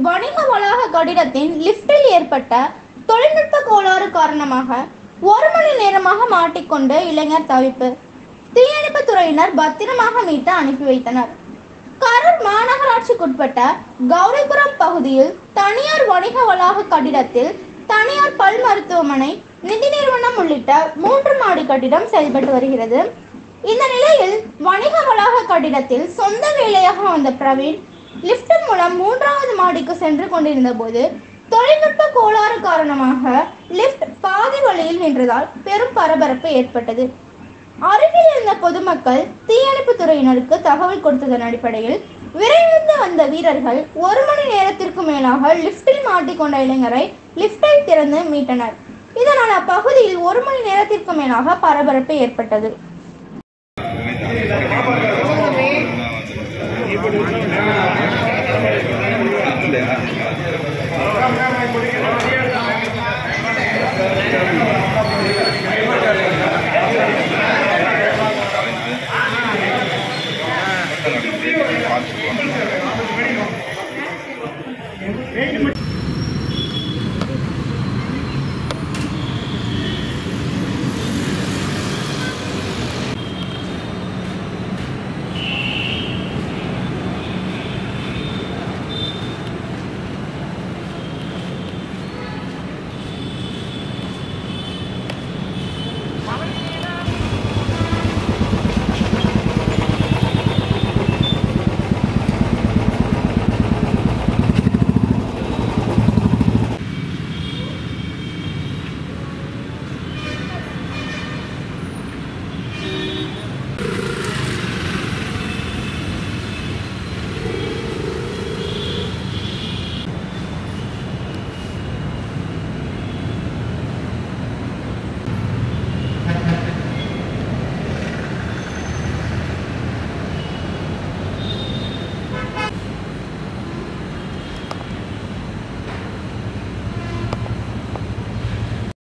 வணிக வளாக கட்டிடத்தின் லிப்டில் ஏற்பட்ட தொழில்நுட்ப கோளாறு காரணமாக 1 மணி நேரமாக மாட்டிக்கொண்டு இளைஞர் தவிப்பு. தீயணைப்பு துறையினர் பத்திரமாக மீட்டு அனுப்பி வைத்தனர். கரூர் மாநகராட்சிக்குட்பட்ட கௌரிபுரம் பகுதியில் தனியார் வணிக வளாக கட்டிடத்தில் தனியார் பல் மருத்துவமனை, நிதி நிறுவனம் உள்ளிட்ட 3 மாடி கட்டிடம் செயல்பட்டு வருகிறது. இந்த நிலையில் வணிக வளாக கட்டிடத்தில் சொந்த வேலையாக வந்த பிரவீன் லிப்ட் மூலம் 3வது மாடிக்கு சென்று கொண்டிருந்த போது தொழில்நுட்ப கோளாறு காரணமாக லிப்ட் பாதி வழியில் நின்றதால் பெரும் பரபரப்பு ஏற்பட்டது. அருகில் இருந்த பொதுமக்கள் தீயணைப்பு துறையினருக்கு தகவல் கொடுத்ததன் அடிப்படையில் விரைந்து வந்த வீரர்கள் 1 மணி நேரத்திற்கு மேலாக லிப்டில் மாட்டிக்கொண்ட இளைஞரை லிப்டை திறந்து மீட்டனர். இதனால் அப்பகுதியில் 1 மணி நேரத்திற்கு மேலாக பரபரப்பு ஏற்பட்டது. Hey,